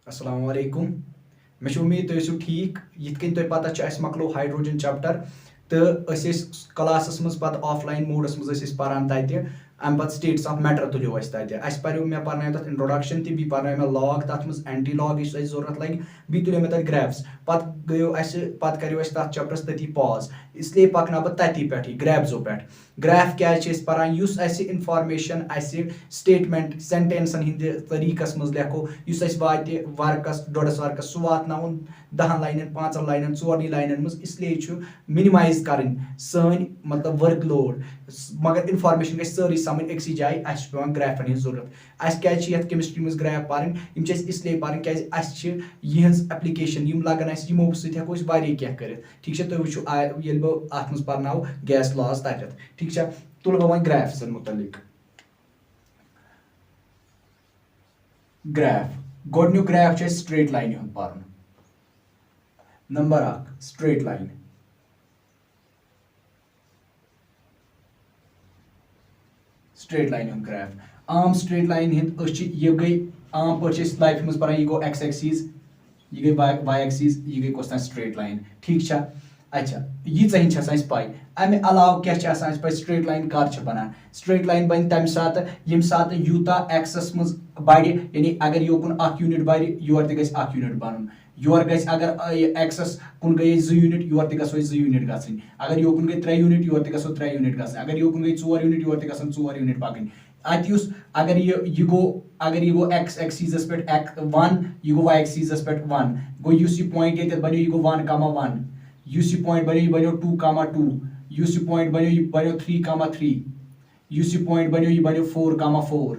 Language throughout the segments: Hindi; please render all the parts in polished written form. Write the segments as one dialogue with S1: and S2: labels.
S1: अस्सलाम वालेकुम। मे उम्मीद तुम ठीक यिथ कन तुम पता अस मकलो हाइड्रोजन चैप्टर तो क्लासस मज पत ऑफलाइन मोडस मज पारान तत अम पत स्टेट्स ऑफ मैटर तुलो अस तत अस पर्यो मे पर्न तथ इंट्रोडक्शन ती पर्न मे लॉग तथ मज एंटी लॉग इस जरूरत लगे बी तुलो मे तथ ग्रैफ्स पत गयो अस पत करो अस तथ चैप्टरस तथी पॉज इसलिए पकना बह तथी पे ग्रैफ्सो पे ग्राफ क्या पारान युस अस इंफॉर्मेशन अस स्टेटमेंट सेंटेंसन हिंद तरीकस मज लेखो युस अस वाते वर्कस डोडस वर्कस सह वातनाउन 10 लाइनन 5 लाइनन 4 लाइनन मज इसलिए मिनिमाइज करन सन मतलब वर्कलोड मगर इंफॉर्मेशन गई सारी समझ एक जाए अस पेवान ग्राफन हिंद जरूरत अस क्या केमिस्ट्री मज ग्राफ पारन इसलिए पारन क्या यहज एप्लीकेशन लगन यमो सको क्या कर ठीक है तुम वो ये बह अत मज पर्नाव गैस लॉज तथ ठीक है तुल बह वन ग्राफ्सन मुतलिक ग्राफ गोडन्यू ग्राफ स्ट्रेट लाइन हूं पारन number 1 straight line straight line हूं ग्राफ आम स्ट्रेट लाइन हिंद ये गई आम पे लाइफ मज पारान यह गो एक्स एक्सिस यह गई वाई एक्सिस यह गई कस स्ट्रेट लाइन ठीक है अच्छा यीच हिंद पाई अमे अलाव क्या पे स्ट्रेट लाइन कर बनान स्ट्रेट लाइन बन तम सात यम सात यूता एक्सस मज बढ़ यानी अगर योकुन यूनिट बढ़ योर तक यूनिट बन योर अगर एक्सस कुन गई 2 यूनिट योर तक 2 यूनिट गई अगर योकुन गई 3 यूनिट योर तक 3 यूनिट गई अगर योकुन गई 4 यूनिट योर तक 4 यूनिट पकन अत अगर ये गो एक्स एक्सीस पे 1 यह गो वाई एक्सीस पे 1 गो यह पॉइंट ये बनो यह गो 1,1 युस पॉइंट बनो यह बनो 2,2 युस पॉइंट बनो यह बनो 3,3 युस पॉइंट बनो यह बनो 4,4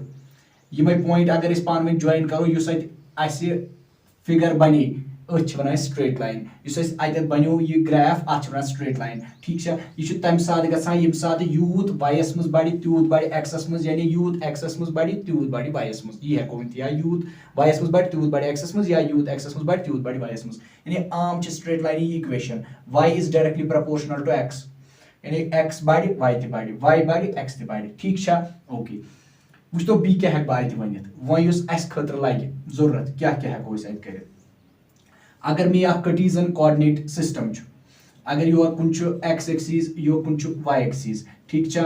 S1: यम पॉइंट अगर इस पान में ज्वाइन करो युस अस फिगर बने वन स्ट्रेट लाइन अत बनो यह ग्राफ अत वन स्ट्रेट लाइन ठीक है यह तम सात गसान यम सात यूत वायस मज बढ़ तूत बढ़ एक्सस मज यानी यूत एक्सस मज बढ़ तूत बढ़ वायस मज यह हेको वन या यूत वायस मज बढ़ तूत बढ़ एक्सस मज या यूत एक्सस मज बढ़ तूत बढ़ वायस मज यानी आम straight line equation y is directly proportional to x यानी x बढ़ y ते बढ़ y बढ़ x ते बढ़ ठीक है ओके वो तो बी क्या बह वन वो अस खतर लगे जरूरत क्या हेको कर अगर मे कार्टेशियन कोऑर्डिनेट सिस्टम अगर योर कुन एक्स एक्सिस योर कुन वाई एक्सिस ठीक है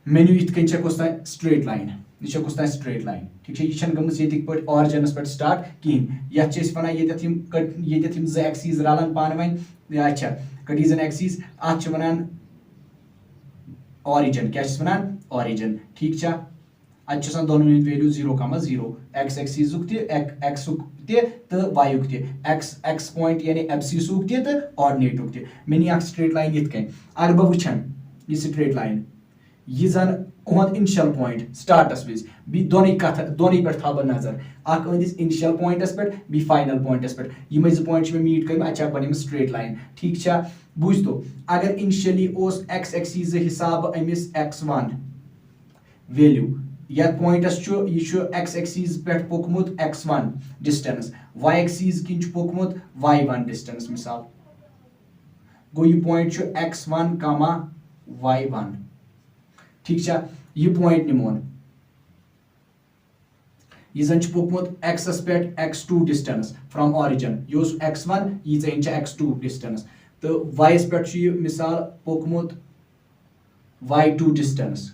S1: मेन्यू इथ कस स्ट्रेट लाइन यह कस स्ट्रेट लाइन ठीक है यह गमज ये पे ऑरिजिनस पे स्टार्ट कहें ये वन ये 2 एक्सिस रलान पान वन अच्छा कार्टेशियन एक्सिस अत वन ऑरिजिन क्या वन ऑरिजिन ठीक है अत दोनों वैल्यू 0,0 एक्स एक्सिस एक्स तो वाई एक्स पॉइंट यानी एब्सिस तो ऑर्डिनेटुक तो मे स्ट्रेट लाइन ये अगर बह वुचन यह स्ट्रेट लाइन यह जन उहद इनिशियल पॉइंट स्टार्टस विज बी दोनों पे था बह नजर अदिस इनिशियल पॉइंटस पे बी फाइनल पॉइंटस पे यम 2 पॉइंट मीट कर अच्छा बन स्ट्रेट लाइन ठीक है बुझ तो अगर इनिशियली एक्स एक्सिस हिसाब अमिस x1 वैल्यू या पॉइंटस यह एक्स एक्सिस पे पोकमुत x1 डिस्टेंस y एक्सिस किन पोकमुत y1 डिस्टेंस मिसाल गो यह पॉइंट x1 y1 ठीक है यह पॉइंट निमोन यह जन पोकमुत एक्सस पे x2 डिस्टेंस फ्रॉम ऑरिजिन यह x1 यह x2 डिस्टेंस तो वाइस पे मिसाल पोकमुत y2 डिस्टेंस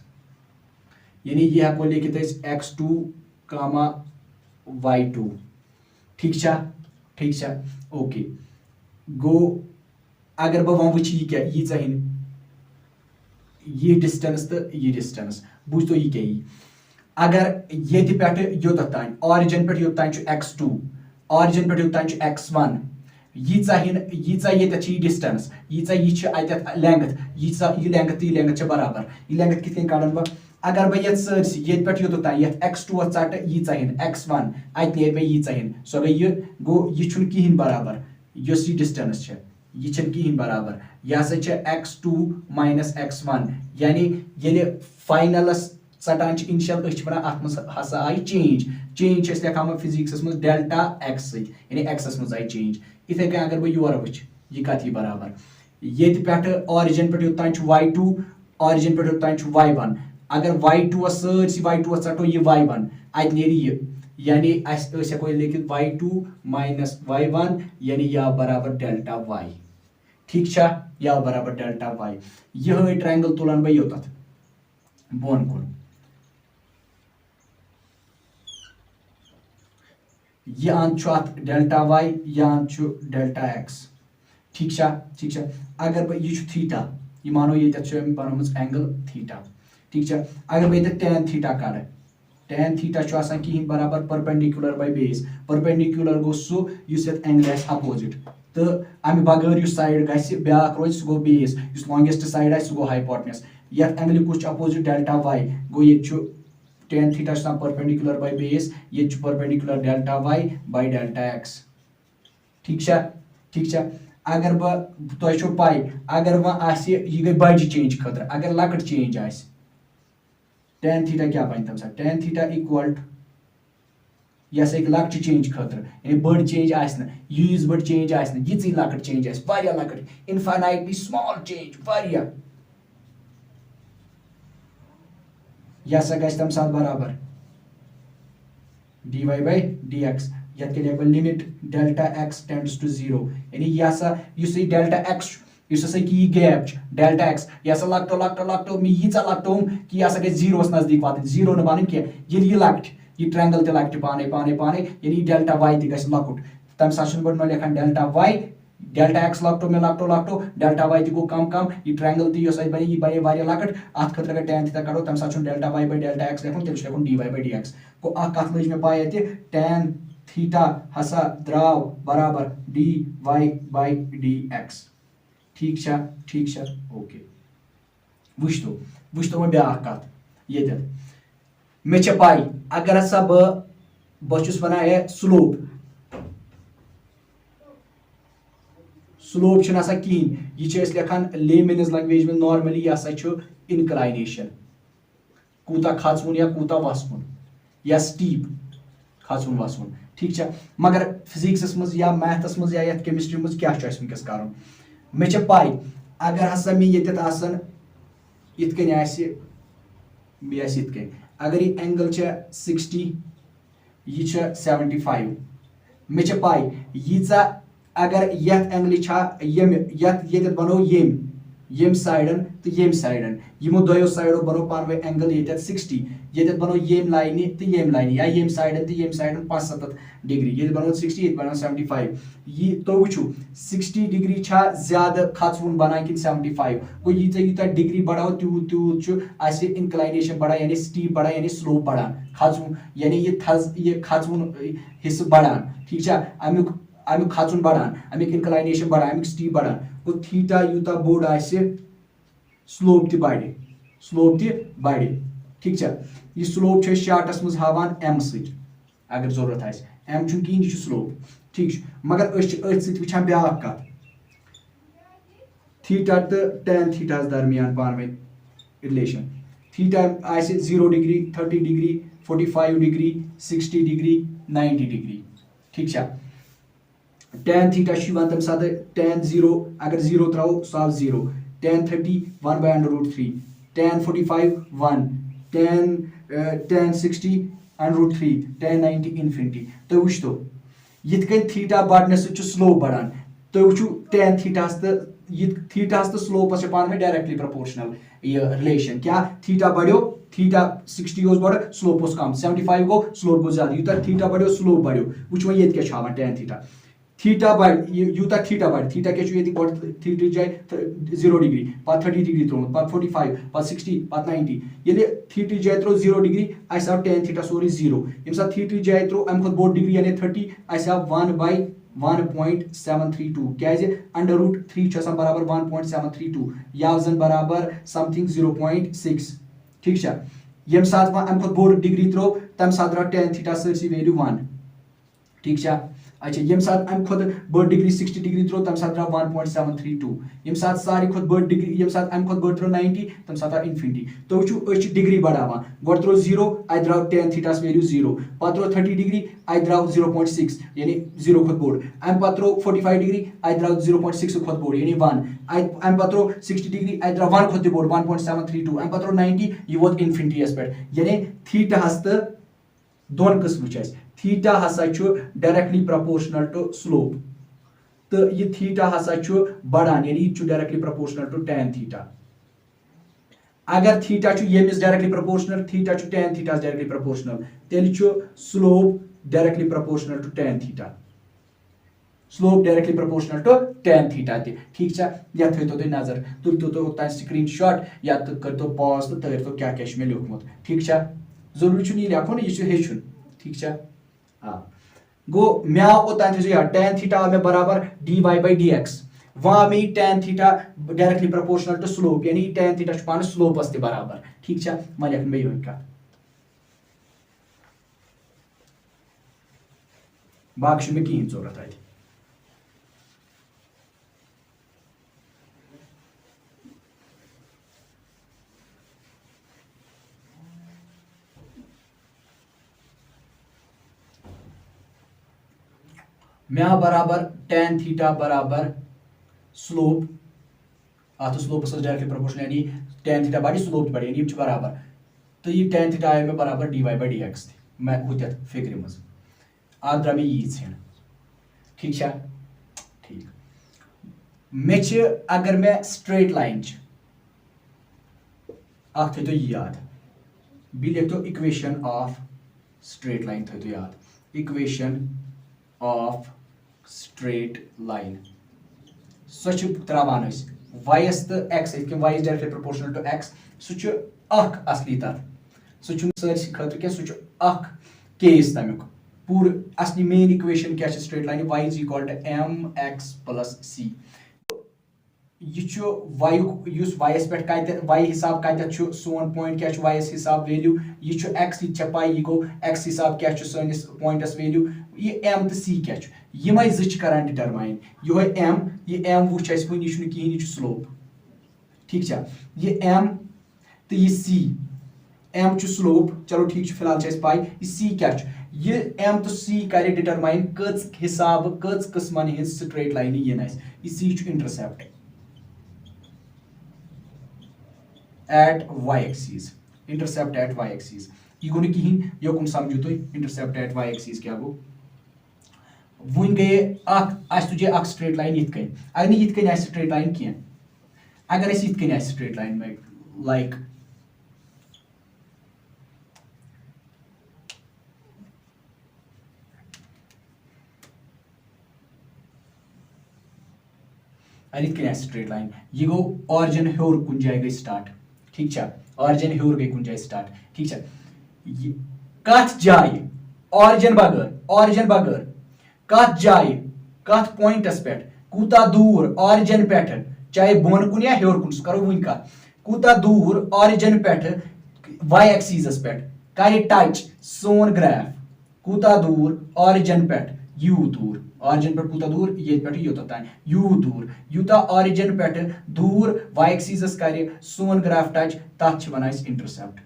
S1: यानी यह हेको लिखित x2 y2 ठीक है ओके गो अगर बह वो वह क्या यह डिस्टेंस तो यह डिस्टेंस बुझ तो यह क्या अगर ये पे योत तान ऑरिजिन पे योत तान x2 ऑरिजिन पे योत तान x1 ये डिस्टेंस यह लेंथ यह लेंथ बराबर यह लेंथ कित कड़न बह अगर बह ये सरसी ये पे योत तान x2 ट यीन x1 अत नेर मे यीन सो गई गो यह कहें बराबर यह डिस्टेंस यह कहें बराबर यह हसा x2 माइनस x1 यानी ये फाइनलस सटान इनिशियल वन अत मज हसा आई चेंज लिखा फिजिक्स मज डेल्टा एक्स यानी एक्सस मज आई चेंज इथे कहीं अगर बह योर वुच यह कत बराबर ये पे ऑरिजिन पे योतान y2 ऑरिजिन पे योतान y1 अगर y2 सरसी y2 टो यह y1 अत नेर यानी हेको लिखित y2 माइनस y1 यानी या बराबर डेल्टा y। ठीक छा, या बराबर डेल्टा y। यह ट्रायंगल तुलन बह योत बोन कुन, यह अत डेल्टा y, यह डेल्टा x। ठीक छा, ठीक छा। अगर यह थीटा, यह मानो ये बनोमुत एंगल थीटा। ठीक छा, अगर बह टेन थीटा कड़, टेन थीटा कहीं बराबर perpendicular by base. Perpendicular go so angle opposite, तो अमे बगैर साइड ब्या रोज सह गो बेस, लॉन्गेस्ट साइड सह गो हाइपोटेनस। ये एंगल कुछ अपोजिट डेल्टा वाई गो, ये tan theta perpendicular by base, ये perpendicular delta Y by delta X. ठीक छा, ठीक छा। अगर तुम पाई अगर वह यह गई बज चेंज खतर, अगर लकट चेंज आ टेन थीटा क्या बन तम साथ, टेन थीटा इक्वल टू यह लकट चेंज खतर, यानी बड़ चेंज यूज बड़ चेंज यी लकट चेंज लकट इनफाइनाइटली स्मॉल चेंज यह गि तम साथ बराबर dy by dx। यह limit delta x tends to 0, यानी यह डेल्टा x की गैप डेल्टा एक्स यह लकटो लकटो लकटो मे यीचा लकटो कि यह गई जीरोस नजदीक वात, जीरो न बन यह लकट, यह ट्रायंगल ते लकट पाने पाने पाने, यानी डेल्टा वाई तक लकुट। तम साथ बह लिखान डेल्टा वाई, डेल्टा एक्स लकटो में लकटो लकटो, डेल्टा वाई गो कम कम, यह ट्रायंगल ती बने यह बने वारिया लकट। अत खतर अगर टेन थीटा कड़ो तम साथ delta Y by delta X लिखुन, तेल लिखुन dy by dx। गो कत लज मे पाई टेन थीटा हसा द्राव बराबर dy by dx। ठीक छा, ठीक छा, ओके। वुच तो वो ब्या कत ये मे पाई अगर हसा बहुस वन स्लोप, स्लोप कहीं यह लिखान लेमेनिज लैंग्वेज में नॉर्मली यह इनक्लाइनेशन, कूता खचवन या कूता वसवन या स्टीप खचवन वसवन। ठीक छा, मगर फिजिक्स मज या मैथस मज या केमिस्ट्री मज क्या वनकस कर मे पाई अगर हसा मे ये अगर यह एंगल 60 यह 75 मे पाई यीचा अगर यथ एंगल बनो यम साइडन तो यम साइडन यमो दोयो साइडो बनो पान एंगल ये 60, ये बनो यम लाइनि तो यम लाइनि या यम साइडन तो यम साइडन 75 डिग्री, ये बनो 60 ये बनो 75। ये तो वुचु 60 डिग्री छा ज्यादा खचवन बना कि 75 गो यूता डिग्री बढ़ाओ तूत तूत इनक्लाइनेशन बढ़ा, यानी स्टीप बढ़ा, यानी स्लोप बढ़ा खचवन, यानी ये खचवन हिस्सा बढ़ा। ठीक छा, अमुक खचुन बढ़ान, अमुक इनक्लाइनेशन बढ़ान, अमुक स्टीप बढ़ान गो थीटा यूता बोर्ड स्लोप ति बढ़े, स्लोप ति बढ़े। ठीक छा, यह स्लोप शार्टस मज हावान एम सट अगर जरूरत आए, एम चुन कहीं यह स्लोप। ठीक, मगर वुचान ब्या कत थीटा तो टेन थीटा दरमियान पान रिलेशन, थीटा आ 0 degree 30 degree 45 degree 60 degree 90 degree. ठीक छा, टेन थीटा तम साथ टेन 0 अगर 0 त्रो सह 0, ten 30 1 by √3, ten 45 1, ten 60 √3, ten 90 infinity. तो वुच तो यिथ कन थीटा बढ़ने स्लोप बढ़ान, तो वुचु टेन थीटास तो स्लोपस पान डायरेक्टली प्रोपोर्शनल ये रिलेशन क्या थीटा बढ़ो, थीटा 60 बढ़ स्लोप कम, 75 गो स्लोप गो ज्यादा, यूता थीटा बढ़ो स्लोप बढ़ो। वुच वो ये क्या टेन थीटा थीटा बढ़ यूता थीटा बढ़, थीटा क्या थीटा जाए 0 डिग्री पे 30 डिग्री त्रोमुत पे 45 पे 60 पे 90, ये थीटा जाए त्रो 0 डिग्री आव टेन थीटा सोरी 0, यम सा थीटा जाए त्रो अम खुद बोड डिग्री यानी 30 आव 1 by 1.732 क्या √3 बराबर 1.732 या जन बराबर समथिंग 0.6। ठीक छा, यम साथ अम खुद बोड डिग्री त्रो तम साथ द्राव टेन थीटा सरसी वैल्यू 1। ठीक छा, अच्छा यम साथ अम खुद बड़ डिग्री 60 डिग्री त्रो तम साथ द्राव 1.732, यम साथ सारी खुद बड़ डिग्री यम साथ अम खुद बड़ त्रो 90 तम साथ द्राव इन्फिनिटी। तो वुचु डिग्री बढ़ावान गो त्रो 0 आई द्राव टेन थीटास वैल्यू 0, पे त्रो 30 डिग्री आई द्राव 0.6 यानी 0 खुद बोड, अम पे त्रो 45 डिग्री आई द्राव 0.6 खुद बोड यानी 1, अम पे त्रो 60 डिग्री आई द्राव 1 खुद बोड 1.732, अम पे त्रो 90 यह वोत इन्फिनिटी पे, यानी थीटा हस तो दोन किस्म थीटा हसा डायरेक्टली प्रपोर्शनल टू स्लोप तो यह थीटा हसा बढ़ान यानी यह directly proportional to tan theta अगर थीटा यमिस directly proportional theta tan theta directly proportional तेल slope directly proportional to tan theta slope directly proportional to tan theta ठीक या थो तुम नजर तुम तो स्क्रीन शॉट या कर पॉज तो तरीफ क्या मे लिखमुत ठीक जरूरी लिखुन यह हेचुन ठीक हाँ गो मे आव ओतान tan थीटा आव मे बराबर dy/dx वहाँ में tan theta directly proportional to slope यानी tan थीटा पान स्लोपस बराबर ठीक वह लिखन मे यही कत बाकी मे कहें जरूरत अत मे बराबर tan थीटा बराबर स्लोप अत स्लोपस डायरेक्टली प्रपोर्शनल यानी tan थीटा बढ़ स्लोप बढ़ यानी बराबर तो यह tan थीटा आयो मे बराबर dy/dx मैं हुत फिक्र मज अत द्रा मे यी इन ठीक ठीक मे अगर मे स्ट्रेट लाइन अख थो याद बी लिख तो इक्वेशन ऑफ स्ट्रेट लाइन थो याद equation of straight line so त्रावान वायस तो X Y is directly proportional to X so असली तथ सो सरसी खतर क्या सो केस तमिक पूर असली मेन इक्वेशन क्या straight line y is equal to mx plus c यह वायस पे वाई हिसाब कत सोन पॉइंट क्या वायस हिसाब वैल्यू यह एक्स यह पाई यह गो एक्स हिसाब क्या सैनिस पॉइंटस वैल्यू यह एम तो सी क्या यम जान डिटरमाइन यह एम वो वन यह कहें यह स्लोप ठीक यह एम तो यह सी एम स्लोप चलो ठीक फिलहाल पाई यह सी क्या यह एम तो सी कर डिटरमाइन कच हिसाब कच किस्मन हज स्ट्रेट लाइन यह सी intercept at y axis intercept at y axis यह गो कहें योकुन समझो तुम इंटरसेप्ट एट y एक्सिस क्या गो वन गए तुझे स्ट्रेट लाइन ये अगर ये स्ट्रेट लाइन कह अगर ये स्ट्रेट लाइन में लाइक अगर स्ट्रेट लाइन यह गो ऑरिजिन हेर कुन जाए गई स्टार्ट ठीक ऑरिजिन हेर गई कुन जाए स्टार्ट ठीक कत जाए ऑरिजिन बगैर कत जाए कत पॉइंटस पे कूता दूर ऑरिजिन पे चाहे बोन कुन या हेर कुन करो वन कत कूता दूर ऑरिजिन पे y एक्सिस पे कर टच सोन ग्राफ कूता दूर ऑरिजिन पे यू दूर ऑरिजिन पे कूता दूर ये पे योत तान यू दूर यूता ऑरिजिन पे दूर y एक्सिस कर सोन ग्राफ टच तथ वनान इंटरसेप्ट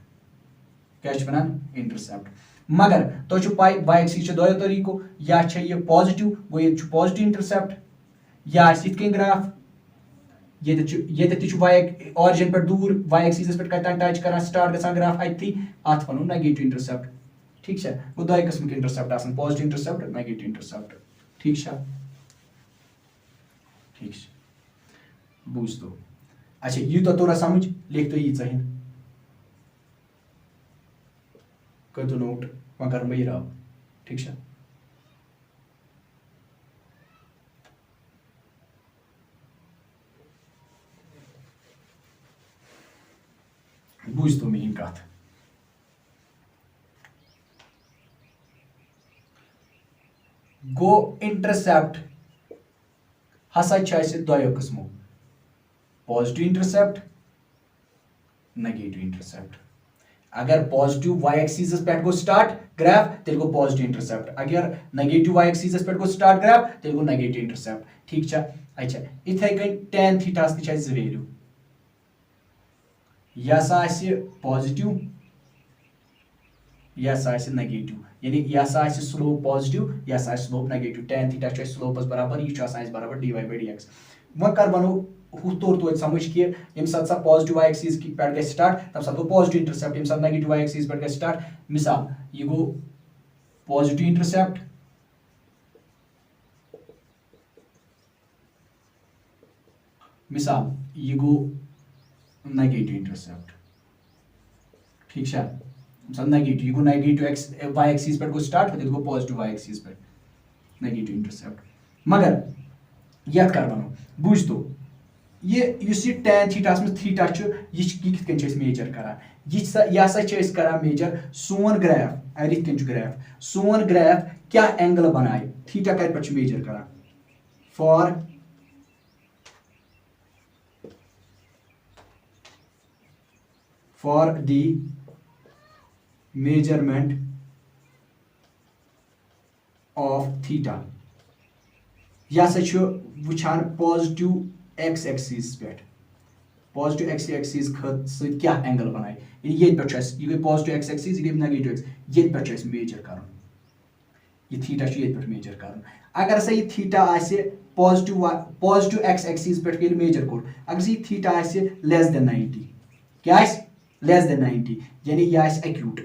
S1: क्या वनान इंटरसेप्ट मगर तो पाई y एक्सिस दो तरीको या ये पॉजिटिव गो ये पॉजिटिव इंटरसेप्ट या ग्राफ ये y ऑरिजिन पे दूर y एक्सिस पे कत टच कर स्टार्ट गसान ग्राफ अथी अत वनो नेगेटिव इंटरसेप्ट ठीक गो दो किस्म के intercept positive intercept negative intercept ठीक ठीक बूझ तो अच्छा यू तो तोरा समझ लिख तो यी कर तो नोट वह कर मैं रहा ठीक बूझ तो मेन कत गो इंटरसेप्ट हसा दोयो किस्मों पॉजिटिव इंटरसेप्ट नेगेटिव इंटरसेप्ट अगर पॉजिटिव y एक्सिस पे गो स्टार्ट ग्राफ तेल गो पॉजिटिव इंटरसेप्ट अगर नेगेटिव y एक्सिस पे गो स्टार्ट ग्राफ तेल गो नेगेटिव इंटरसेप्ट ठीक अच्छा इथे कन tan थीटा ज वैल्यू यह पॉजिटिव यह नेगेटिव यानी यह स्लोप पॉजिटिव यह slope negative tan theta slopes बराबर यह बराबर dy/dx वह कर वनो हु तोर तो समझ कि यम साथ सा पॉजिटिव y एक्सिस पे गए स्टार्ट तब साथ गो पॉजिटिव इंटरसेप्ट यम साथ नेगेटिव y एक्सिस पे गए स्टार्ट मिसाल ये गो पॉजिटिव इंटरसेप्ट मिसाल यह गो नेगेटिव इंटरसेप्ट ठीक है मिसाल नेगेटिव यह गो नेगेटिव एक्स वाई एक्सिस पे गो स्टार्ट तो गो पॉजिटिव वाई एक्सिस पे नेगेटिव इंटरसेप्ट मगर यह कर वनो बुझ तो ये टैन थीटास में थीटा यह मेजर करान यह करान मेजर सोन ग्राफ अरिथ ग्राफ सोन ग्राफ क्या एंगल बनाए थीटा कत पे मेजर करान for the measurement of theta यह वुचान पॉजिटिव एक्स एक्सिस पे पॉजिटिव एक्स एक्सिस क्या एंगल बनाए ये पे पॉजिटिव एक्स एक्सिस ये नेगेटिव एक्स ये पे मेजर कर यह थीटा ये पे मेजर कर अगर सा यह थीटा आसे पॉजिटिव एक्स एक्सिस पे मेजर कोर अगर सा यह थीटा आसे लेस देन 90 क्या लेस देन 90 यानी यह आसे एक्यूट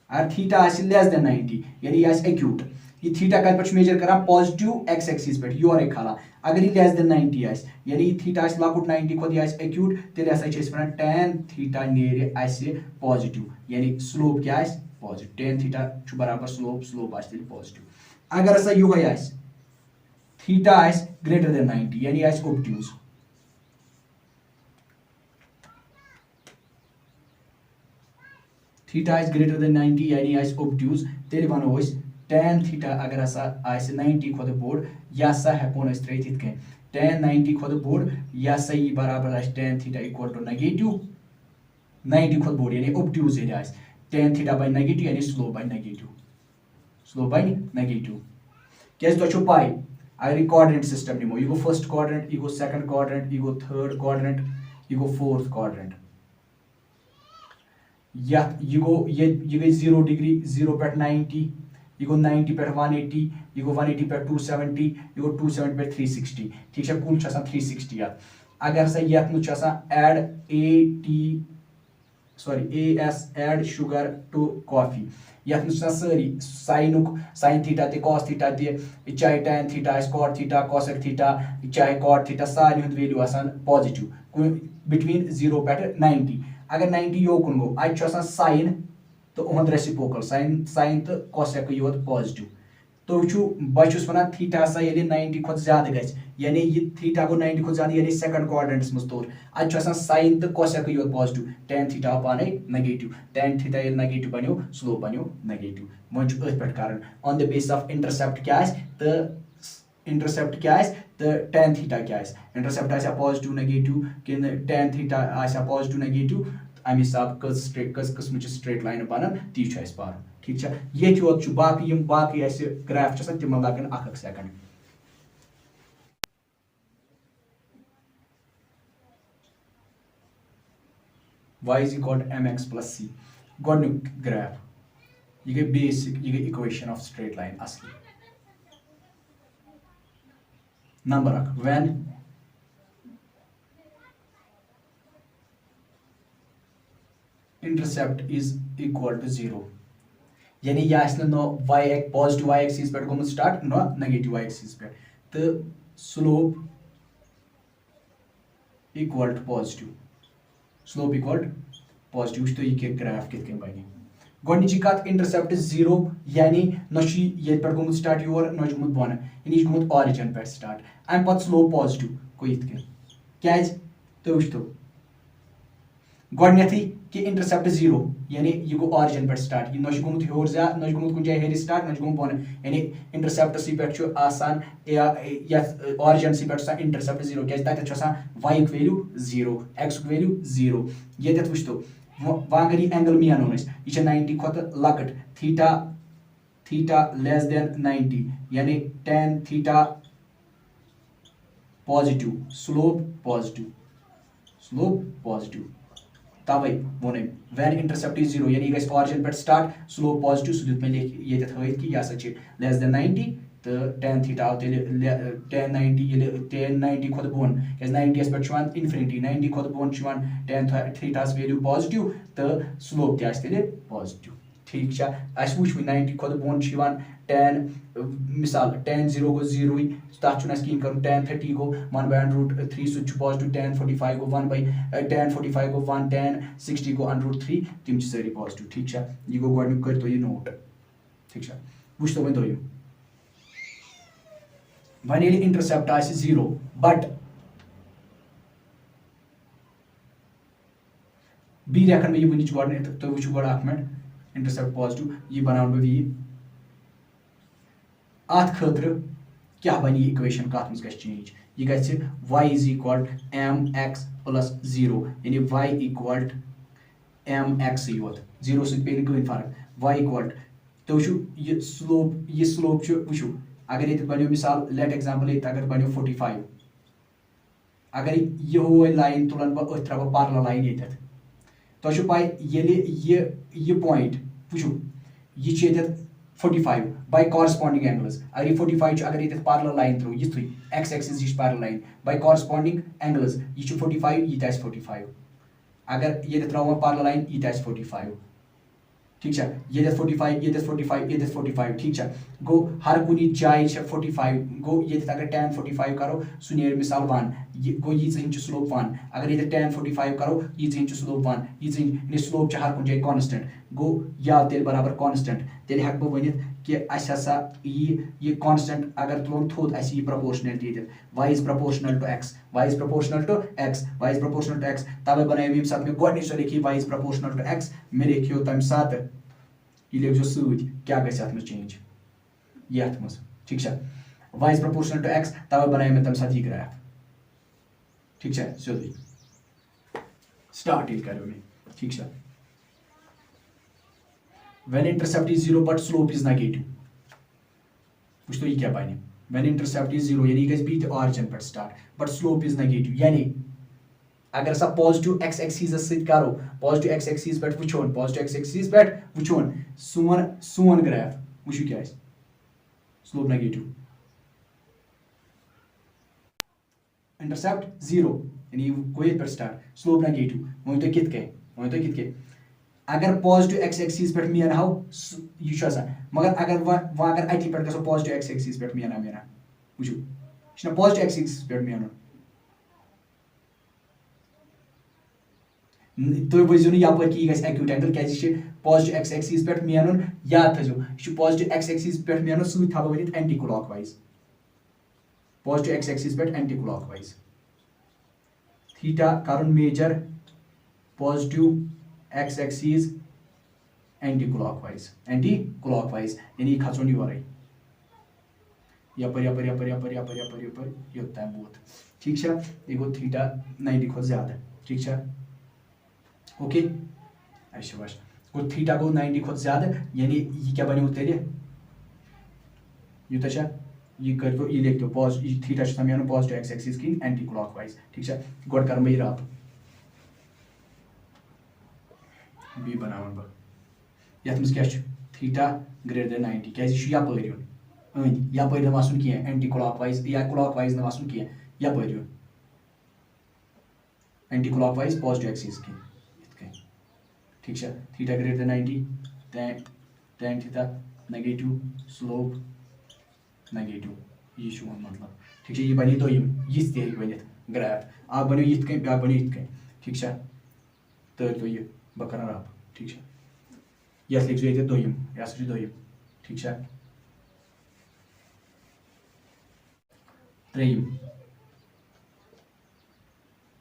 S1: अगर थीटा आसे लेस देन 90 यानी यह आसे एक्यूट ये थीटा कत पे मेजर करान पॉजिटिव एक्स एक्सिस पे योर खाला अगर ये लेस देन 90 आस यानी थीटा आस लकुट 90 खुद यह एक्यूट तेल वन tan थीटा नेर पॉजिटिव यानी स्लोप क्या पॉजिटिव tan थीटा बराबर स्लोप आस पॉजिटिव अगर हसा यह आस थीटा आस ग्रेटर देन 90 यानी आस ओब्ट्यूज थीटा आस ग्रेटर देन 90 यानी आस ओब्ट्यूज तेल वनो tan थीटा अगर हसा आस 90 खुद बोड़ यह सा हेकोन त्रित इत tan 90 खुद बोड़ यह सा यह बराबर आस tan theta equal to negative 90 खुद बोड़ यानी ओब्ट्यूज ये आस tan थीटा बाय नेगेटिव यानी स्लोप बाय नेगेटिव क्या तो पाई अगर यह कोऑर्डिनेट सिस्टम निमो यह गो फर्स्ट क्वाड्रेंट यह गो सेकंड क्वाड्रेंट यह गो थर्ड क्वाड्रेंट यह गो फोर्थ क्वाड्रेंट यह गई 0 डिग्री 0 पे 90 यह गो 90 पे 180 यह गो 180 पे 270 यह गो 270 पे 360 ठीक है कुल 360 अगर सा यथ add add sugar to coffee यथ सारी साइन थीटा ते कॉस थीटा ते चाहे tan theta cot theta cosec theta चाहे कॉट थीटा सारे वैल्यू पॉजिटिव बिटवीन 0 पे 90 अगर 90 योकुन गो अ साइन तो उहद रेसिप्रोकल साइन तो कॉसेक योत पॉजिटिव तो बहुत वन थीटा हसा 90 खुद ज्यादा गि यानी यह थीटा गो 90 खुद ज्यादा यानी सेकंड क्वाड्रेंट्स मज तौर अ साइन तो कॉसेक योत पॉजिटिव tan थीटा पाने नेगेटिव tan थीटा ये नेगेटिव बनो स्लोप बनो नेगेटिव वो पे कर on the base of intercept क्या तो इंटरसेप्ट क्या तो tan थीटा क्या इंटरसेप्ट आ पॉजिटिव नेगेटिव कि tan थीटा आ पॉजिटिव नेगेटिव अमे हिसाब कस किस्म स्ट्रेट लाइन बनान ती पार ठीक है ये योत बाकी ग्राफ तम लगन 1 second y is equal to mx plus c गोडनुक ग्राफ ये गई बेसिक ये गई इक्वेशन ऑफ स्ट्रेट लाइन असली number 1 when intercept is equal to 0 यानी यह नो y पॉजिटिव y एक्सिस पे गोमुत स्टार्ट नो नेगेटिव y एक्सिस पे तो slope equal to positive slope equal to positive तो ये ग्राफ कित कन बने गोडनिची कत इंटरसेप्ट 0 यानी न ये पे गोमुत स्टार्ट योर न गोमुत बोन यानी गोमुत ओरिजिन पे स्टार्ट अम पत स्लोप पॉजिटिव को इत कन क्या तो वो गोडनेथी कि इंटरसेप्ट 0 यानी यह गो ओरिजिन पे स्टार्ट यह गोमुत होर ज्या न गोमुत कुन जाय हेरी स्टार्ट न गोमुत बोन यानी इंटरसेप्ट सी पे आसान या ओरिजिन सी पे इंटरसेप्ट 0 क्या तत y वैल्यू 0 x वैल्यू 0 ये तत वुचतो अगर यह एंगल मेनो यह 90 खुद लकट थीटा लेस देन 90 यानी tan theta positive slope positive तवे वोन वैन इंटरसेप्ट इज 0 यानी गई ओरिजिन पे स्टार्ट स्लोप पॉजिटिव सह दुत मे ये कि यह लेस देन 90 तो tan थीटा आव tan 90 खुद बोन क्या 90 पे इन्फिनिटी 90 खुद bone tan theta value positive तो स्लोप तह पॉजिटिव ठीक छा अस वुच 90 खोद बोन tan मिसाल tan 0 गो 0 तथ चुन कहीं कर tan 30 गो 1/√3 सु पॉजिटिव tan 45 गो 1/tan 45 गो 1 tan 60 गो √3 तिम सारी पॉजिटिव ठीक छा यह गो गो कर तो ये नोट ठीक छा वुच तो वन दोयम वन ये इंटरसेप्ट आ 0 बट बी रेखन में वन गो तो वो गो मिनट इंटरसेप्ट पॉजिटिव यह बना बह वी अत खतर क्या बन यह इक्वेशन कत मज चेंज यह ग y is equal mx plus 0 यानी y इक्वल mx योत 0 सह पे कहीं फर्क y इक्वल तो यह स्लोप वो अगर ये बनो मिसाल लेट एग्जाम्पल ये अगर बनो 45 अगर ये लाइन तुलन बह अथ त्रा पार्लर लाइन ये तो पाई ये पॉइंट वो यह 45 by corresponding angles अगर ये 45 अगर ये parallel line थ्रो ये x axis ये parallel line by corresponding angles ये 45 ये 45 अगर ये थ्रो parallel line ये 45 ठीक है ये 45 ये 45 ये 45 ठीक है गो हर कुनी जाय 45 गो ये अगर tan 45 करो सुनेर मिसाल 1 गो ये स्लोप 1 अगर ये tan 45 करो ये स्लोप 1 ये स्लोप हर कुन जाय कांस्टेंट गो या तेल बराबर कांस्टेंट तेल हेक बह वनित कि अस हसा ये कांस्टेंट अगर तुलन थोद अस ये प्रोपोर्शनलिटी दित y is proportional to x y is proportional to x y is proportional to x तब बनाए यम साथ में गोडनी सो लिखी y is proportional to x मे लिखियो तम साथ ये लिखो सूद क्या गस अत में चेंज ये अत में ठीक है y is proportional to x तब बनाए मैं तम साथ ये ग्राफ ठीक है सोदी स्टार्ट ये करो में ठीक है when intercept is 0 but slope is negative कुछ तो ये क्या बने when intercept is 0 यानी गस बी origin पर start but slope is negative यानी अगर सा पॉजिटिव x एक्सिस से करो पॉजिटिव x एक्सिस पे वुचोन पॉजिटिव x एक्सिस पे वुचोन सोन ग्राफ वुचो क्या है स्लोप नेगेटिव इंटरसेप्ट 0 यानी कोई पर स्टार्ट स्लोप नेगेटिव वो तो कित के अगर पॉजिटिव x एक्सिस पे मेन हाउ यह मगर अगर वह अगर अति पे गो पॉजिटिव x एक्सिस पे मेना वुचो पॉजिटिव x एक्सिस पे मेन तो वो यपर कि यह एक्यूट एंगल क्या पॉजिटिव x एक्सिस पे मेन याद थो पॉजिटिव x एक्सिस पे मेन सह थो वन anticlockwise positive x axis पे एंटी क्लॉकवाइज थीटा कर measure positive x axis anticlockwise यानी खचोन योरे यपर योत्तान वोत ठीक है यह गो थीटा 90 खो ज्यादा ठीक है ओके अच्छा बस गो थीटा गो 90 खो ज्यादा यानी यह क्या बनो तेल यूत यह कर यह लिख दो theta main positive x axis की एंटी क्लॉकवाइज ठीक है गोड कर मैं रब बी बनावन बह यथ मज क्या थीटा ग्रेटर देन 90 क्या यपर यून यपर वसन कह एंटी क्लॉकवाइज या क्लॉकवाइज वसन कह यपर यून एंटी क्लॉकवाइज पॉजिटिव एक्सिस की ठीक है theta greater than 90 tan theta negative slope negative यह मतलब ठीक है यह बनी तो यह ते बनित ग्राफ आप बनो ये बनो ये ठीक है तो यह बह कर रब ठीक है यह लिखो ये दोयम यह दोयम ठीक है त्रेयम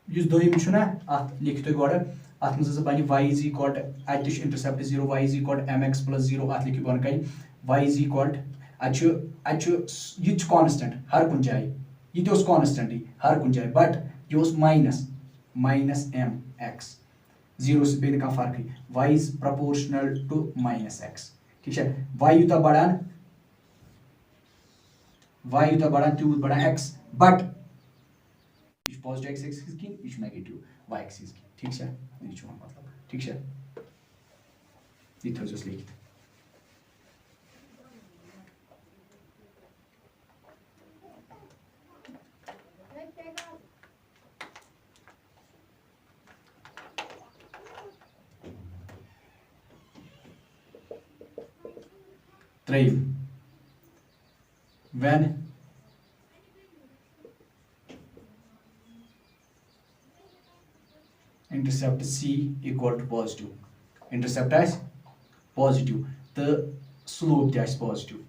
S1: इस दोयम ना अत लिखो तुम गोड़ अत मज बन y इज इक्वल अत intercept 0 y is equal mx plus 0 अत लिखो बन कन y इज इक्वल यह कांस्टेंट हर कुन जाए यह कांस्टेंट हर कुन जाए बट यह माइनस mx 0 से पे फर्क y is proportional to minus x ठीक है y यूत बढ़ान तूत बढ़ान x बट यह पॉजिटिव x एक्सिस की यह नेगेटिव y एक्सिस की ठीक है यह मतलब ठीक है यह थोस लिखित 3 when intercept C equal to positive, intercept as positive, the slope as positive.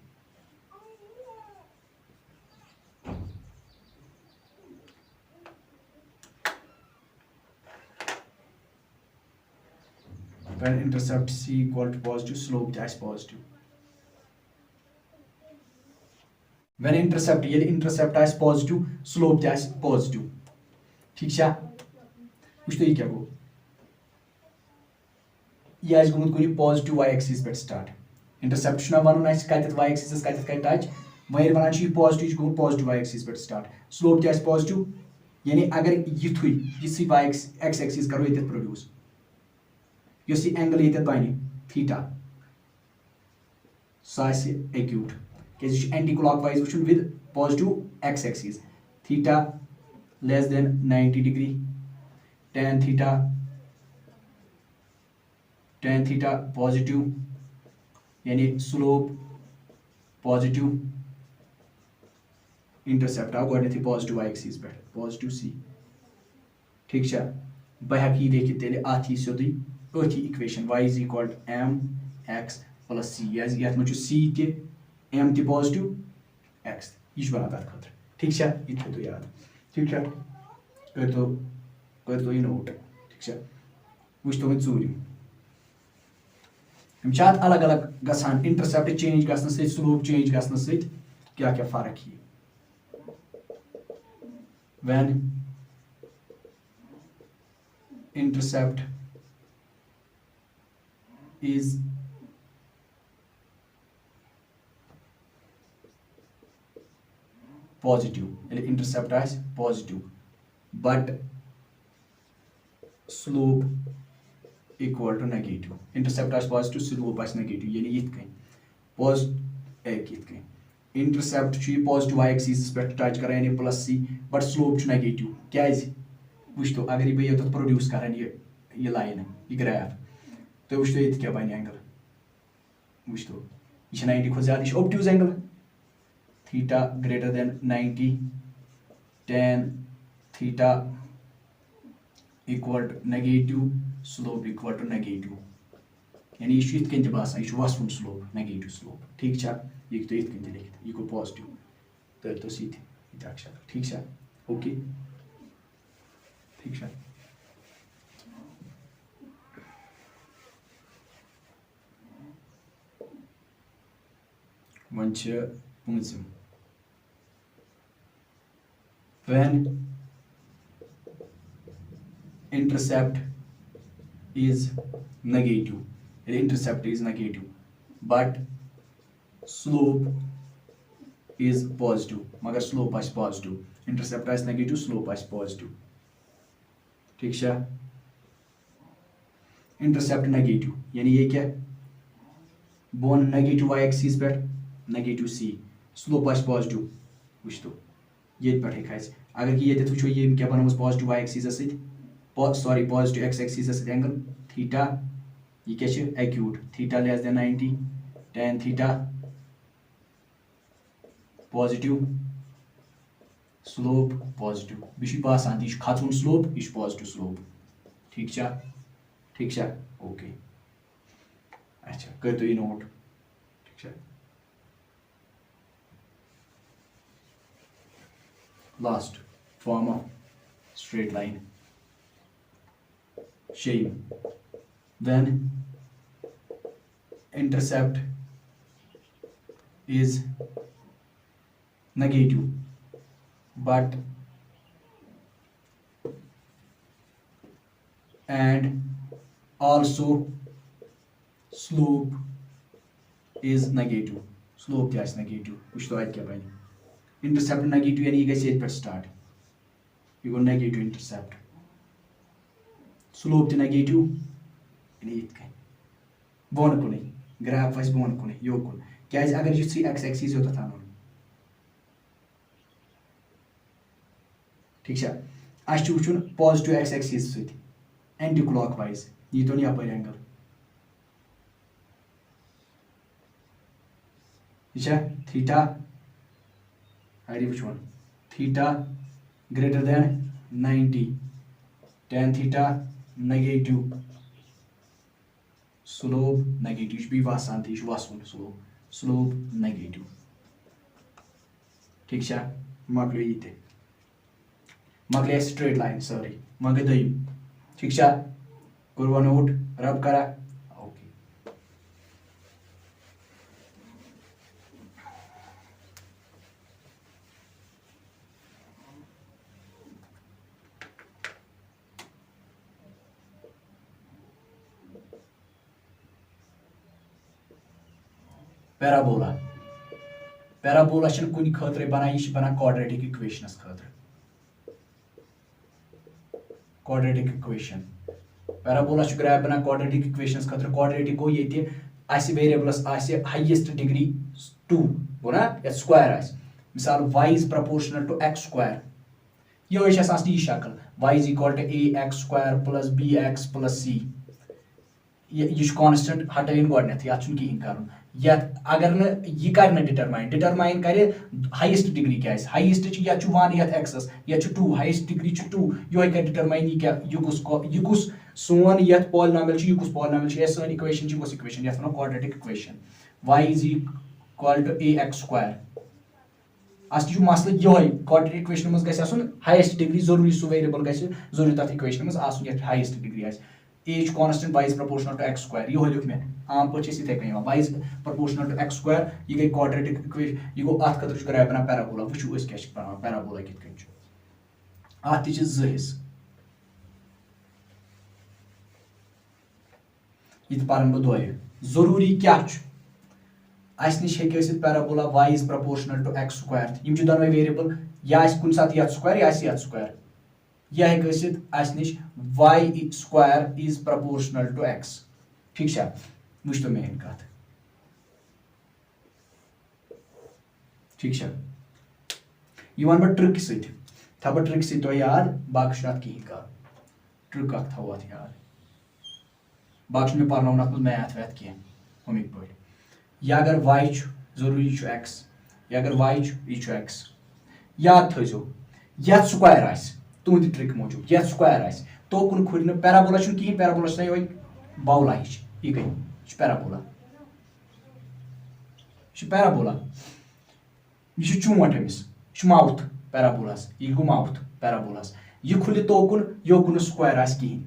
S1: When intercept C equal to positive, slope as positive. When intercept, ये intercept as positive, slope as positive. ठीक छा कुछ तो ये क्या गो ये आज गुमुत कुनी पॉजिटिव y एक्सिस पे स्टार्ट इंटरसेप्ट छुना वनन आइस कतत y एक्सिस कतत कर टच वयर वनान छी पॉजिटिव गुमुत पॉजिटिव y एक्सिस पे स्टार्ट स्लोप क्या पॉजिटिव यानी अगर युथुई इसी y x एक्सिस करो ये प्रोड्यूस योसी एंगल ये बने थीटा साइस एक्यूट केज एंटी क्लॉकवाइज वुचुन with positive x axis theta less than 90 degree tan theta positive यानी स्लोप पॉजिटिव इंटरसेप्ट आओ गोडनेथि पॉजिटिव y एक्सिस पे पॉजिटिव c ठीक छा बह हकी देखि तेले आथि सोदी अथि equation y is equal to mx plus c याज यात मछु c ते m ते पॉजिटिव x इश बना तत खतर ठीक छा इत तो याद ठीक छा कर तो ये नोट ठीक छा वुच तो चूरी हम चाहत अलग अलग गसान इंटरसेप्ट चेंज गसन से स्लोप चेंज गसन से क्या क्या फर्क है when intercept is positive intercept as positive but slope equal to negative intercept as positive slope as negative यानी यित कहीं पॉजिटिव एक यित कहीं इंटरसेप्ट छु पॉजिटिव y एक्सिस पे टच करान ये प्लस c बट स्लोप छु नेगेटिव क्याज वुच तो अगर ये ये प्रोड्यूस करान ये लाइन ये ग्राफ तो वुच तो ये क्या बन एंगल वुच तो ये 90 खो ज्यादा ये obtuse angle theta greater than 90 tan theta equal to negative slope equal to negative यानी ये इत कन बासान ये वसुन स्लोप नेगेटिव स्लोप ठीक छा ये तो इत कन लिखित ये गो पॉजिटिव तो सीधे ये अक्षर ठीक छा ओके ठीक छा वन छ पूंछम when intercept is negative intercept is negative but slope is positive मगर slope as positive intercept as negative slope as positive ठीक है intercept negative यानी ये क्या बोन नेगेटिव y एक्सिस पे negative c slope as positive वुच तो ये पे खास अगर कि ये वो ये क्या Baños positive y axis sorry positive x axis angle theta ये क्या acute theta less than 90 tan theta positive slope positive बिश बासान ये खचुन स्लोप ये पॉजिटिव स्लोप ठीक छा ओके अच्छा कर तो ये नोट ठीक छा last form of straight line shape when intercept is negative but and also slope is negative slope क्या negative कुछ तो आज क्या बनी इंटरसेप्ट नेगेटिव यानी ये गई पे स्टार्ट ये गो नेगेटिव इंटरसेप्ट स्लोप तो नेगेटिव यानी इत कहीं बोन को नहीं ग्राफ वाइज बोन को नहीं यो को क्या अगर ये सी एक्स एक्सिस होता था ना ठीक है आज वुचुन पॉजिटिव एक्स एक्सिस सहित एंटी क्लॉकवाइज ये तो नहीं अपर एंगल यह थीटा अरे वुचन theta greater than 90 tan theta negative slope negative भी वासान थी वासन slope negative ठीक है मकलो ये मकले स्ट्रेट लाइन सॉरी मगे दयिम ठीक है कुरवा नोट रब करा ओके पैराबोला पैराबोला कुन खतरे बना यह बना क्वाड्रेटिक इक्वेशनस खतरे क्वाड्रेटिक इक्वेशन पैराबोला ग्राफ बना क्वाड्रेटिक इक्वेशनस खतरे क्वाड्रेटिक गो ये वेरिएबलस हाईएस्ट डिग्री 2 गो ना या स्क्वायर मिसाल y is proportional to x square यह शक्ल y is equal to ax square plus bx plus c यह कांस्टेंट हटाइन गोडनेथ या कहीं कर अगर यह कर डिटरमाइन करे हाईएस्ट डिग्री क्या हाईएस्ट या 1 यथ एक्सस या 2 हाईएस्ट डिग्री 2 यह कर डिटरमाइन यह कुछ सोन यथ पॉलिनोमियल यह कुछ पॉलिनोमियल यह सन इक्वेशन कुछ इक्वेशन यथ वनो quadratic equation y is equal to ax square अस मसल यह क्वाड्रेटिक इक्वेशन मज गसन हाईएस्ट डिग्री जरूरी सो वेरिएबल जरूरी तथ इक्वेशन मज आसन यथ highest degree a constant y is proportional to x square यह लिख में आम पे इथे कहीं y is proportional to x square यह गई क्वाड्रेटिक इक्वेशन यह गो अत खतर ग्राफ बना पैराबोला वुचो क्या बनाना पैराबोला कित कन अत हिस्स ये पान बह दो जरूरी क्या अस नश हे parabola y is proportional to x square यम दोनों वेरिएबल या कुन साथ यथ स्क्वायर या यथ स्क्वायर यह नश y square is proportional to x ठीक है वुच तो मेन कत ठीक है यह वन बह ट्रिक सह बह ट्रिक सो याद बाकी कहीं कर ट्रिक थो अत याद बाकी मे पर्न अत मैथ वैथ कह अमिक पे यह अगर y जरूरी x यह अगर y यह x याद थो यथ स्क्वायर तुंद ट्रिक मौजूद यथ स्क्वायर तोकुन खुर पैराबोला कहीं पैराबोला ये बाउला हिच यह गई पैराबोला पैराबोला यह चोट अमिस माउथ पैराबोलास यह गो माउथ पैराबोलास यह खुल तोकुन योकुन स्क्वायर कहीं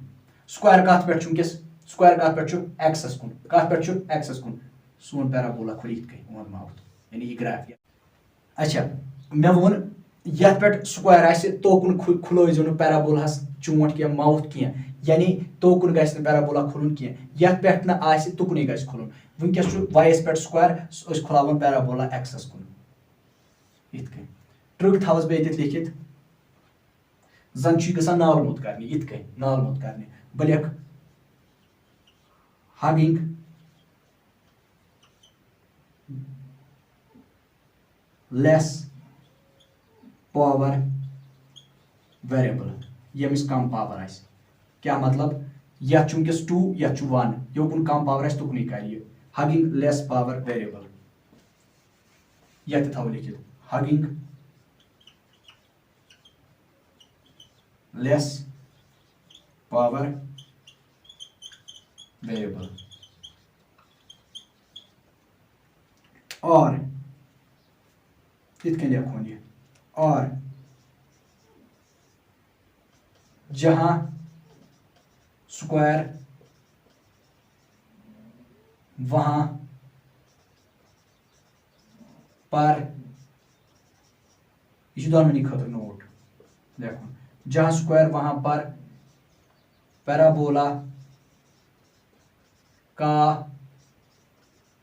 S1: स्क्वायर कत पे वनकस स्क्वायर कत पे एक्सस कुन कत पे एक्सस कुन सोन पैराबोला खुल ये माउथ यानी यह ग्राफ अच्छा मे वोन यथ पे स्क्वायर तोकुन खुलो पैराबोलास चोट क्या माउथ क्या यानी तोकुन गस पैराबोला खुलन क्या यथ पे तुकुन गस खुलन वनकस वायस पे स्क्वायर खुलावन पैराबोला एक्सस कुन इत ट्रिक थवस बे लिखित जन गसान नाल मुत करने इत नाल मुत करने बह लिख हगिंग लेस पावर वेरिएबल यमिस कम पावर क्या मतलब यह चूंकि 2 यह 1 योकुन कम पावर तुकुन कर हगिंग लेस पावर वेरिएबल यह थो लिखित हगिंग लेस पावर वेरिएबल और लिखोन ये और जहां स्क्वायर वहां पर यह दोनों खतर नोट देखो जहां स्क्वायर वहां पर पैराबोला का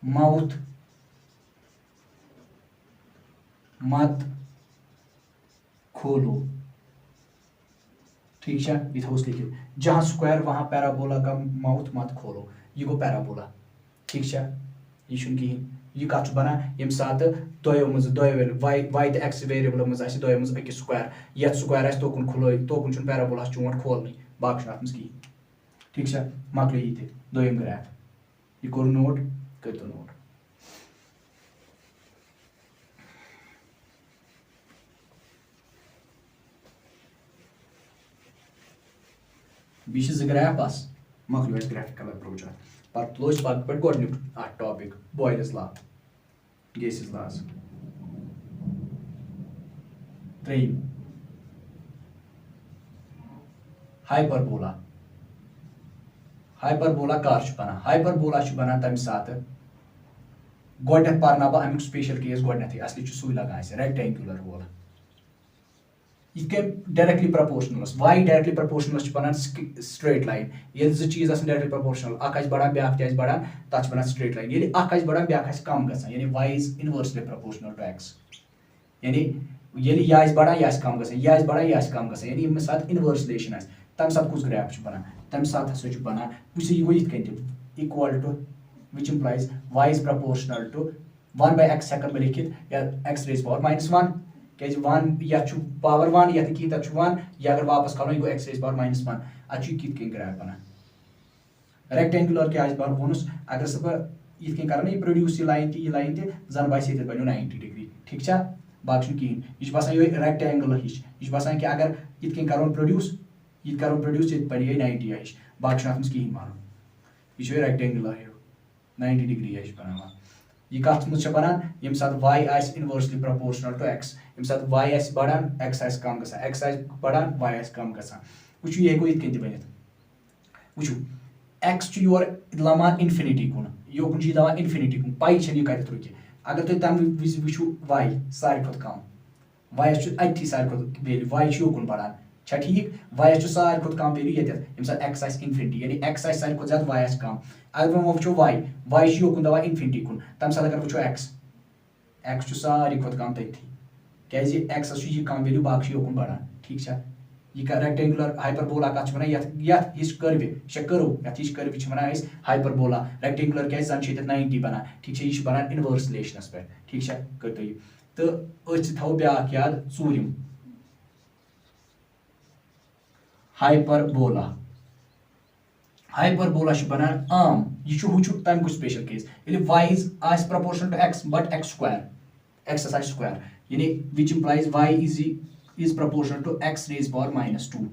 S1: माउथ मत खोलो ठीक है ये लिखित जहां स्क्वायर वहां पैराबोला का माउथ मत खोलो यह गो पैराबोला ठीक है यह कहीं यह कत बना यम सात दोयो मज वाई तो एक्स वेरिएबल मज दोयो मज अकिस स्क्वायर यथ स्क्वायर तोकुन खुलो तोकुन पैराबोला चोट खोलने बाकी अत मज कहीं ठीक है मकलो ये दोयम ग्राफ यह कोर नोट कर नोट बीच ग्राफ बस मकलो ग्राफिकल अप्रोच पर तुलो पक पे गोडनिक topic Boyle's law gases laws त्रेम हाइपरबोला हाइपरबोला कर बना हाइपरबोला बना तम साथ गोडनेथ पारना बह अमुक स्पेशल केस गोडनेथ असली सुई लगा रेक्टेंगुलर वोल यह directly proportional y directly proportional बनान स्ट्रेट लाइन ये चीज डायरेक्टली प्रपोर्शनल बढ़ान ब्या बढ़ान तथ बनान स्ट्रेट लाइन ये बढ़ान ब्या कम ग यानी y is inversely proportional to x यानी यह बढ़ान यह कम ग यह बढ़ान यह कम ग यानी यम साथ इनवर्स रिलेशन तम साथ कुछ ग्राफ बनान तम साथ हसा बनान वुच यह गो ये equal to which implies y is proportional to 1 by x हेकन बह लिखित या x raised power -1 क्या 1 या पावर 1 या की तक 1 या अगर वापस करो ये x raised power -1 अच्छी कित के ग्राफ बना रेक्टेंगुलर क्या बार वोनुस अगर सब इत के करना ये प्रोड्यूस ये लाइन ते जन बाय से बनो 90 डिग्री ठीक छा बाकी किन ये बसान ये रेक्टेंगुलर हिश ये बसान कि अगर इत के करो प्रोड्यूस ये बन 90 हिश बाकी अतम किन मानो ये रेक्टेंगुलर 90 डिग्री बनाना यह कत मज बनान यम साथ y आस इनवर्सली प्रपोर्शनल टू x यम साथ y आस बढ़ान x आस कम गसा x आस बढ़ान y आस कम गसा वुचु ये हेको इतकन बनित वुचु x छु योर लमान इन्फिनिटी कुन योकुन छि दवा इन्फिनिटी कुन पाई छन ये कत रुके अगर तो तम विज वुचु y सारी खत कम y छु अति सारी खत वैल्यू y छु योकुन बढ़ान छा ठीक y छु सारी खत कम वैल्यू ये यम साथ x आस इन्फिनिटी यानी x आस सारी खत ज्यादा y आस कम अगर वो वो y योकुन दवा इन्फिनिटी कुन तम साथ अगर वो x सारी खुद कम तथी क्या x यह कम वैल्यू बाकी योकुन बढ़ान ठीक है यह रेक्टेंगुलर हाइपरबोला कत वन यह कर्व कर्व ये कर्व वन हाइपरबोला रेक्टेंगुलर क्या जन 90 बना ठीक है यह बनान इनवर्स रिलेशनस पे ठीक है कर तो थो ब्या याद चूरिम हाइपरबोला हाइपरबोला बनान आम यह तम कुछ स्पेशल केस ये y is proportional to x but x square यानी which implies y is proportional to x raise power -2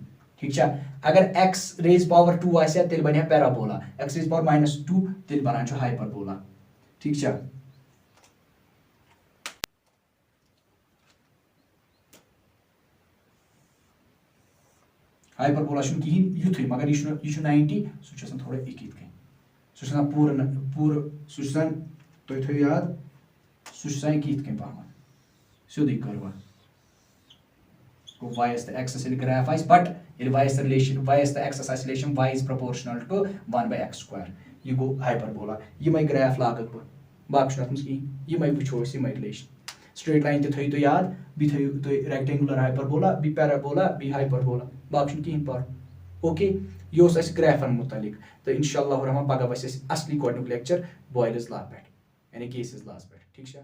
S1: ठीक है अगर x रेज पावर 2 आसे तेल बने पैराबोला x रेज पावर -2 तेल बनान हाइपरबोला ठीक है हाइपरबोला कहीं युथ मगर यह 90 सह थोड़ा इकित कन सह पूर सह तुम थो याद सह कित कन पहम सोदी कर्व गो y तो x ग्राफ आस बट ये y रिलेशन y तो x relation y is proportional to 1 by x square यह गो हाइपरबोला यम ग्राफ लागत बह बाकी अत कहीं यम वो यम रिलेशन स्ट्रेट लाइन थो तो याद बी थो तुम रेक्टेंगुलर हाइपरबोला बी पैराबोला बी हाइपरबोला बाकी कहीं पर ओके यह ग्राफन मुतलिक तो इंशाअल्लाह रहमान पगह वस असली गोडनुक लेक्चर बॉयल्स लॉ पे यानी केसेस लॉस पे ठीक है।